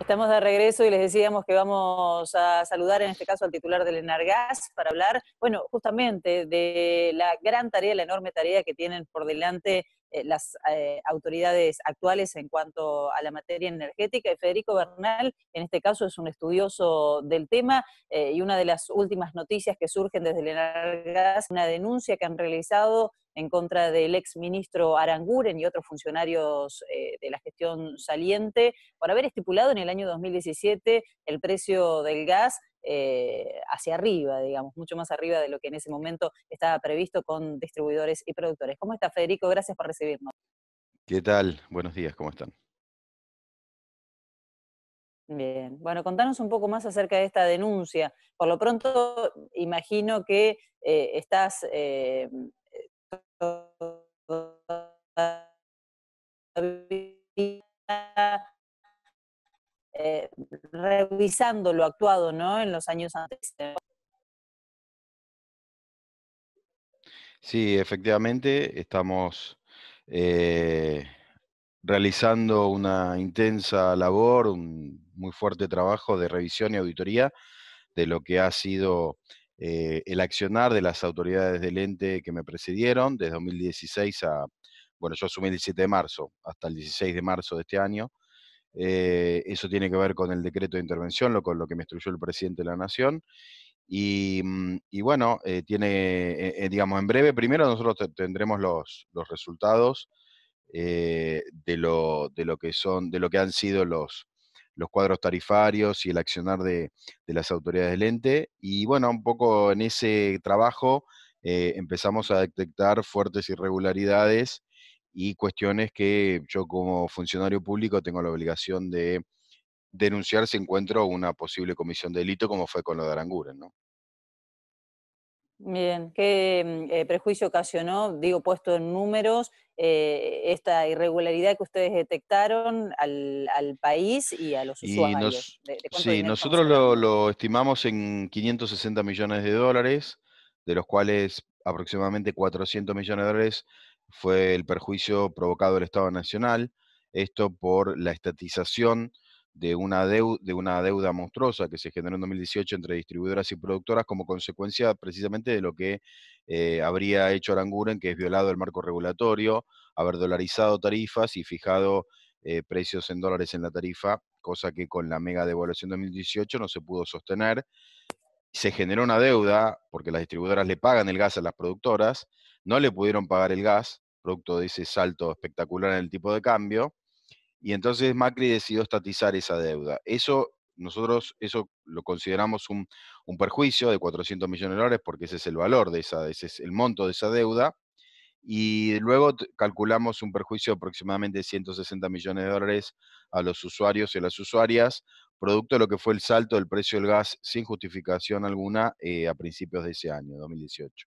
Estamos de regreso y les decíamos que vamos a saludar en este caso al titular del Enargas para hablar, bueno, justamente de la gran tarea, la enorme tarea que tienen por delante las autoridades actuales en cuanto a la materia energética. Y Federico Bernal, en este caso, es un estudioso del tema y una de las últimas noticias que surgen desde el Enargas, una denuncia que han realizado en contra del ex ministro Aranguren y otros funcionarios de la gestión saliente por haber estipulado en el año 2017 el precio del gas hacia arriba, digamos, mucho más arriba de lo que en ese momento estaba previsto con distribuidores y productores. ¿Cómo está, Federico? Gracias por recibirnos. ¿Qué tal? Buenos días, ¿cómo están? Bien, bueno, contanos un poco más acerca de esta denuncia. Por lo pronto, imagino que estás eh, revisando lo actuado, ¿no? En los años antes. Sí, efectivamente, estamos eh, realizando una intensa labor, un muy fuerte trabajo de revisión y auditoría de lo que ha sido el accionar de las autoridades del ente que me precedieron, desde 2016 bueno, yo asumí el 17 de marzo, hasta el 16 de marzo de este año. Eso tiene que ver con el decreto de intervención, con lo que me instruyó el presidente de la Nación. Y bueno, digamos, en breve, primero nosotros tendremos los resultados de lo que han sido los cuadros tarifarios y el accionar de las autoridades del ente. Y bueno, un poco en ese trabajo empezamos a detectar fuertes irregularidades y cuestiones que yo como funcionario público tengo la obligación de denunciar si encuentro una posible comisión de delito, como fue con lo de Aranguren, ¿no? Bien, ¿qué prejuicio ocasionó, digo, puesto en números, esta irregularidad que ustedes detectaron al país y a los Y usuarios? ¿De cuánto sí, dinero estamos nosotros hablando? lo estimamos en 560 millones de dólares, de los cuales aproximadamente 400 millones de dólares fue el perjuicio provocado al Estado Nacional. Esto por la estatización de una deuda monstruosa que se generó en 2018 entre distribuidoras y productoras como consecuencia precisamente de lo que habría hecho Aranguren, que es violado el marco regulatorio, haber dolarizado tarifas y fijado precios en dólares en la tarifa, cosa que con la mega devaluación de 2018 no se pudo sostener. Se generó una deuda porque las distribuidoras le pagan el gas a las productoras, no le pudieron pagar el gas, producto de ese salto espectacular en el tipo de cambio, y entonces Macri decidió estatizar esa deuda. Eso lo consideramos un perjuicio de 400 millones de dólares porque ese es el valor ese es el monto de esa deuda, y luego calculamos un perjuicio de aproximadamente 160 millones de dólares a los usuarios y a las usuarias, producto de lo que fue el salto del precio del gas sin justificación alguna a principios de ese año, 2018.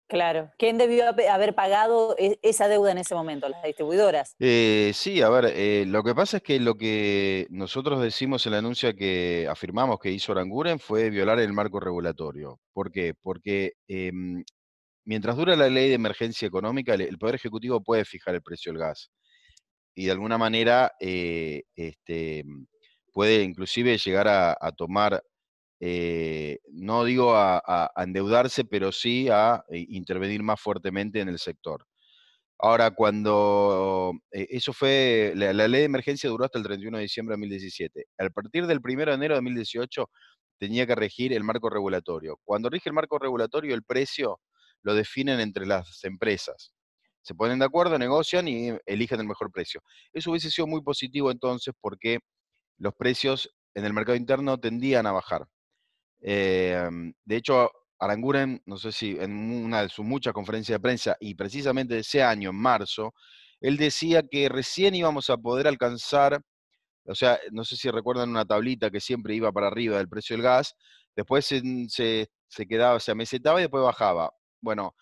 Claro. ¿Quién debió haber pagado esa deuda en ese momento? ¿Las distribuidoras? Sí, a ver, lo que pasa es que lo que nosotros decimos en la denuncia que afirmamos que hizo Aranguren fue violar el marco regulatorio. ¿Por qué? Porque mientras dura la ley de emergencia económica, el Poder Ejecutivo puede fijar el precio del gas y de alguna manera puede inclusive llegar a tomar, no digo a endeudarse, pero sí a intervenir más fuertemente en el sector. Ahora, eso fue, la ley de emergencia duró hasta el 31 de diciembre de 2017. A partir del 1 de enero de 2018 tenía que regir el marco regulatorio. Cuando rige el marco regulatorio, el precio lo definen entre las empresas. Se ponen de acuerdo, negocian y eligen el mejor precio. Eso hubiese sido muy positivo entonces porque los precios en el mercado interno tendían a bajar. De hecho, Aranguren, no sé si en una de sus muchas conferencias de prensa, y precisamente ese año, en marzo, él decía que recién íbamos a poder alcanzar, o sea, no sé si recuerdan una tablita que siempre iba para arriba del precio del gas, después se quedaba, se amesetaba y después bajaba. Bueno,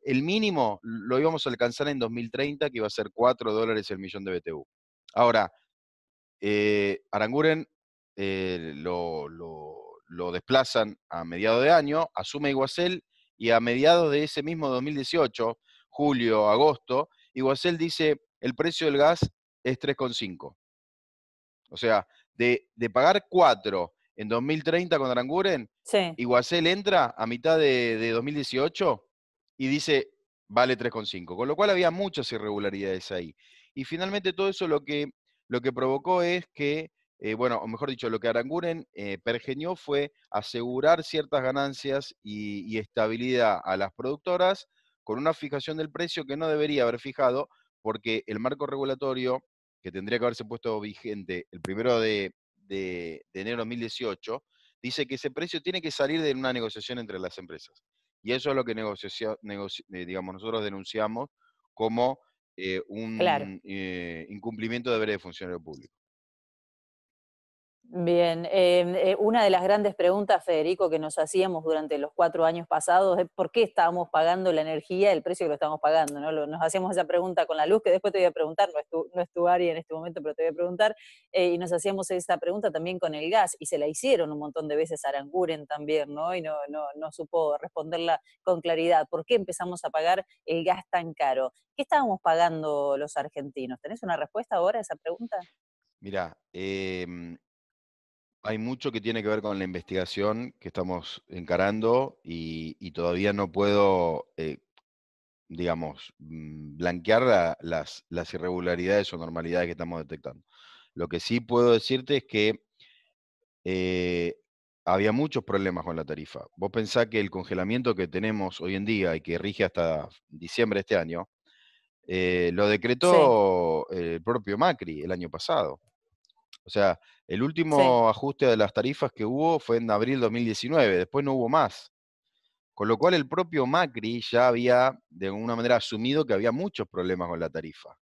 el mínimo lo íbamos a alcanzar en 2030, que iba a ser $4 el millón de BTU. Ahora, Aranguren lo desplazan a mediados de año, asume Iguacel y a mediados de ese mismo 2018, julio, agosto, Iguacel dice el precio del gas es 3,5. O sea, de pagar 4 en 2030 con Aranguren, Sí, Iguacel entra a mitad de 2018 y dice, vale 3,5. Con lo cual había muchas irregularidades ahí. Y finalmente todo eso lo que provocó es que, bueno, o mejor dicho, lo que Aranguren pergeñó fue asegurar ciertas ganancias y estabilidad a las productoras con una fijación del precio que no debería haber fijado, porque el marco regulatorio que tendría que haberse puesto vigente el 1 de enero de 2018, dice que ese precio tiene que salir de una negociación entre las empresas. Y eso es lo que digamos, nosotros denunciamos como claro. un incumplimiento de deberes de funcionario público. Bien, una de las grandes preguntas, Federico, que nos hacíamos durante los 4 años pasados es por qué estábamos pagando la energía el precio que lo estamos pagando, ¿no? Nos hacíamos esa pregunta con la luz, que después te voy a preguntar, no es tu área en este momento, pero te voy a preguntar, y nos hacíamos esa pregunta también con el gas, y se la hicieron un montón de veces a Aranguren también, ¿no? Y no supo responderla con claridad. ¿Por qué empezamos a pagar el gas tan caro? ¿Qué estábamos pagando los argentinos? ¿Tenés una respuesta ahora a esa pregunta? Mirá, hay mucho que tiene que ver con la investigación que estamos encarando y todavía no puedo digamos, blanquear las irregularidades o normalidades que estamos detectando. Lo que sí puedo decirte es que eh, había muchos problemas con la tarifa. Vos pensás que el congelamiento que tenemos hoy en día y que rige hasta diciembre de este año, lo Sí, decretó el propio Macri el año pasado. O sea, el sí, último ajuste de las tarifas que hubo fue en abril 2019, después no hubo más. Con lo cual el propio Macri ya había de alguna manera asumido que había muchos problemas con la tarifa,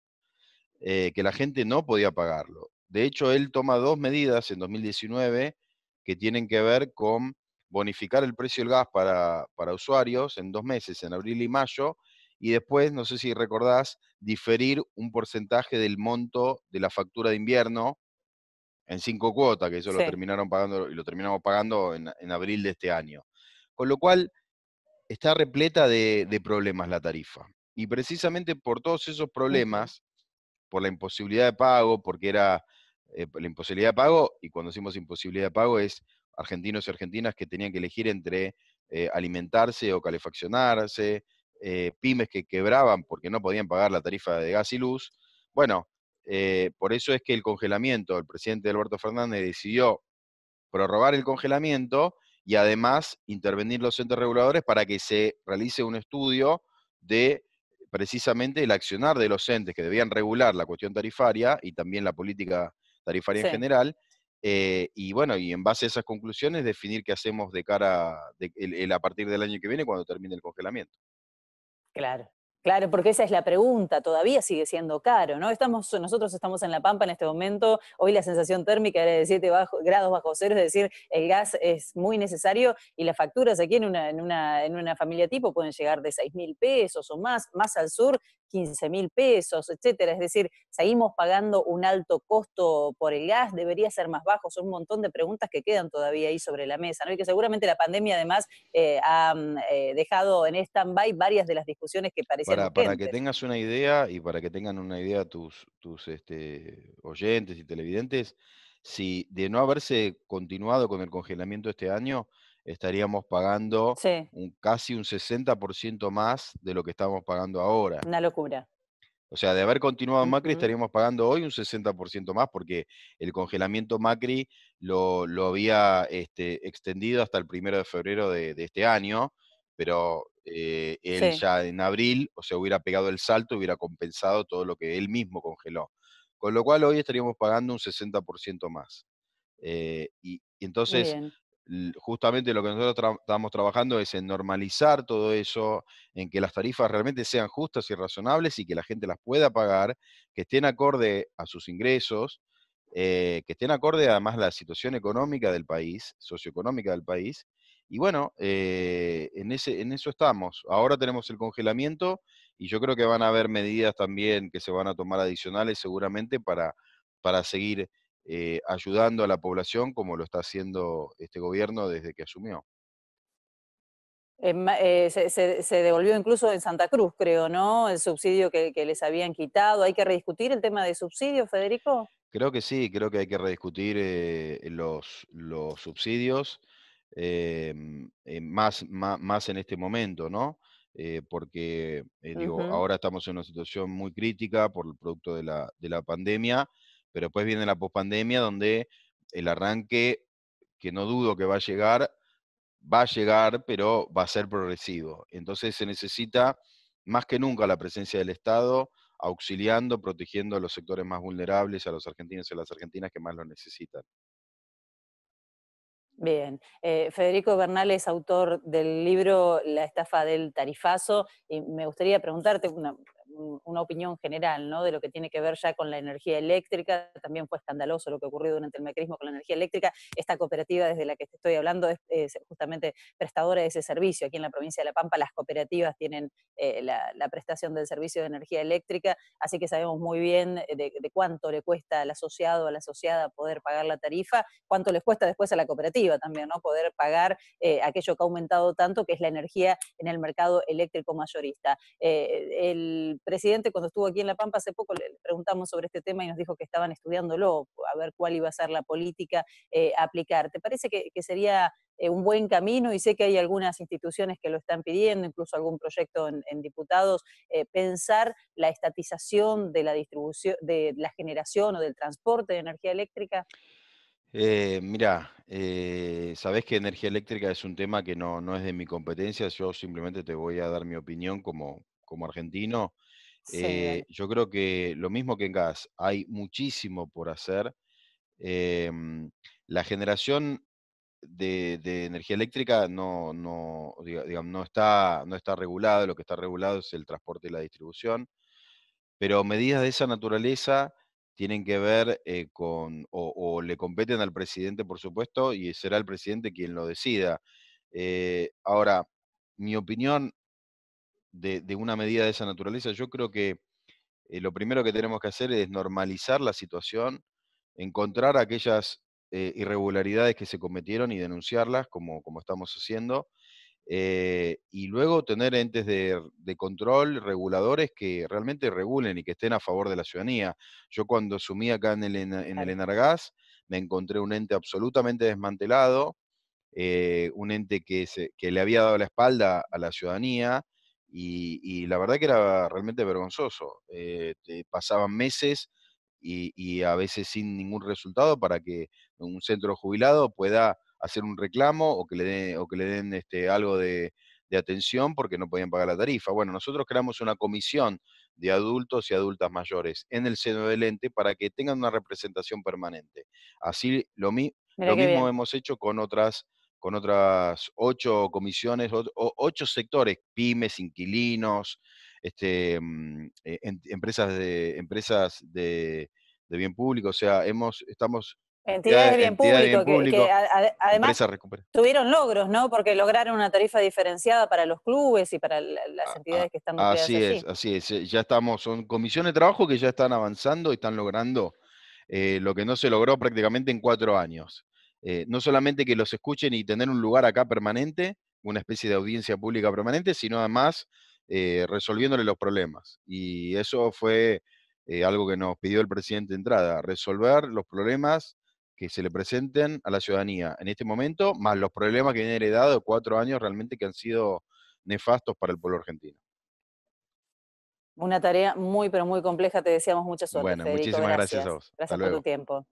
que la gente no podía pagarlo. De hecho, él toma dos medidas en 2019 que tienen que ver con bonificar el precio del gas para usuarios en 2 meses, en abril y mayo, y después, no sé si recordás, diferir un porcentaje del monto de la factura de invierno en 5 cuotas, que eso lo sí. terminaron pagando y lo terminamos pagando en abril de este año. Con lo cual, está repleta de problemas la tarifa. Y precisamente por todos esos Ujú. problemas, por la imposibilidad de pago, porque era la imposibilidad de pago, y cuando decimos imposibilidad de pago es argentinos y argentinas que tenían que elegir entre alimentarse o calefaccionarse, pymes que quebraban porque no podían pagar la tarifa de gas y luz. Bueno, por eso es que el congelamiento, el presidente Alberto Fernández decidió prorrogar el congelamiento y además intervenir los entes reguladores para que se realice un estudio de precisamente el accionar de los entes que debían regular la cuestión tarifaria y también la política tarifaria en Sí. general. Y bueno, y en base a esas conclusiones definir qué hacemos de cara a partir del año que viene cuando termine el congelamiento. Claro, claro, porque esa es la pregunta, todavía sigue siendo caro, ¿no? Nosotros estamos en La Pampa en este momento, hoy la sensación térmica era de 7 grados bajo cero, es decir, el gas es muy necesario y las facturas aquí en una familia tipo pueden llegar de 6.000 pesos o más al sur 15.000 pesos, etcétera. Es decir, seguimos pagando un alto costo por el gas, debería ser más bajo, son un montón de preguntas que quedan todavía ahí sobre la mesa, ¿no? Y que seguramente la pandemia además ha dejado en stand-by varias de las discusiones que parecían Para que urgentes. tengas una idea y para que tengan una idea tus oyentes y televidentes, si de no haberse continuado con el congelamiento este año, estaríamos pagando Sí, casi un 60% más de lo que estamos pagando ahora. una locura. O sea, de haber continuado Macri Ujú. estaríamos pagando hoy un 60% más porque el congelamiento Macri lo había extendido hasta el 1 de febrero de este año, pero él Sí, ya en abril, o sea, hubiera pegado el salto, hubiera compensado todo lo que él mismo congeló. Con lo cual hoy estaríamos pagando un 60% más. Y entonces, bien. justamente lo que nosotros estamos trabajando es en normalizar todo eso, en que las tarifas realmente sean justas y razonables y que la gente las pueda pagar, que estén acorde a sus ingresos, que estén acorde además a la situación económica del país, socioeconómica del país. Y bueno, en eso estamos. Ahora tenemos el congelamiento y yo creo que van a haber medidas también que se van a tomar adicionales seguramente para seguir ayudando a la población como lo está haciendo este gobierno desde que asumió. Se devolvió incluso en Santa Cruz, creo, ¿no? El subsidio que les habían quitado. ¿Hay que rediscutir el tema de subsidio, Federico? Creo que sí, creo que hay que rediscutir los subsidios, más en este momento, ¿no? Porque, digo, Ujú. ahora estamos en una situación muy crítica por el producto de la pandemia, pero después viene la pospandemia donde el arranque, que no dudo que va a llegar, pero va a ser progresivo. Entonces se necesita más que nunca la presencia del Estado auxiliando, protegiendo a los sectores más vulnerables, a los argentinos y a las argentinas que más lo necesitan. Bien. Federico Bernal es autor del libro La estafa del tarifazo y me gustaría preguntarte una opinión general, ¿no? De lo que tiene que ver ya con la energía eléctrica. También fue escandaloso lo que ocurrió durante el macrismo con la energía eléctrica. Esta cooperativa desde la que te estoy hablando es justamente prestadora de ese servicio. Aquí en la provincia de La Pampa las cooperativas tienen la prestación del servicio de energía eléctrica, así que sabemos muy bien de cuánto le cuesta al asociado o a la asociada poder pagar la tarifa, cuánto les cuesta después a la cooperativa también, ¿no? Poder pagar aquello que ha aumentado tanto, que es la energía en el mercado eléctrico mayorista. El presidente, cuando estuvo aquí en La Pampa hace poco, le preguntamos sobre este tema y nos dijo que estaban estudiándolo, a ver cuál iba a ser la política a aplicar. ¿Te parece que sería un buen camino? Y sé que hay algunas instituciones que lo están pidiendo, incluso algún proyecto en diputados, pensar la estatización de la distribución, de la generación o del transporte de energía eléctrica. Mirá, sabés que energía eléctrica es un tema que no es de mi competencia, yo simplemente te voy a dar mi opinión como argentino. Sí, dale. Yo creo que lo mismo que en gas, hay muchísimo por hacer. Em, la generación de energía eléctrica digamos, no está regulado, lo que está regulado es el transporte y la distribución, pero medidas de esa naturaleza tienen que ver o le competen al presidente, por supuesto, y será el presidente quien lo decida. Ahora, mi opinión de una medida de esa naturaleza, yo creo que lo primero que tenemos que hacer es normalizar la situación, encontrar aquellas irregularidades que se cometieron y denunciarlas, como estamos haciendo, y luego tener entes de control, reguladores que realmente regulen y que estén a favor de la ciudadanía. Yo cuando asumí acá en el Claro. Enargás, me encontré un ente absolutamente desmantelado, un ente que le había dado la espalda a la ciudadanía y la verdad que era realmente vergonzoso. Pasaban meses y a veces sin ningún resultado para que un centro jubilado pueda hacer un reclamo o que le den algo de atención porque no podían pagar la tarifa. Bueno, nosotros creamos una comisión de adultos y adultas mayores en el seno del ente para que tengan una representación permanente. Así Mira lo qué mismo bien. hemos hecho con otras 8 comisiones, 8 sectores, pymes, inquilinos, empresas de bien público, o sea, estamos Entidades de bien entidades de bien público público, además empresas recupera tuvieron logros, ¿no? Porque lograron una tarifa diferenciada para los clubes y para las a a entidades que están nucleadas allí. así es, ya estamos, son comisiones de trabajo que ya están avanzando y están logrando lo que no se logró prácticamente en 4 años. No solamente que los escuchen y tener un lugar acá permanente, una especie de audiencia pública permanente, sino además resolviéndole los problemas. Y eso fue algo que nos pidió el presidente de entrada, resolver los problemas que se le presenten a la ciudadanía en este momento, más los problemas que vienen heredados de 4 años realmente que han sido nefastos para el pueblo argentino. Una tarea muy, pero muy compleja. Te deseamos mucha suerte, Bueno, Federico. muchísimas gracias a Gracias. vos. Hasta Gracias por tu luego. tiempo.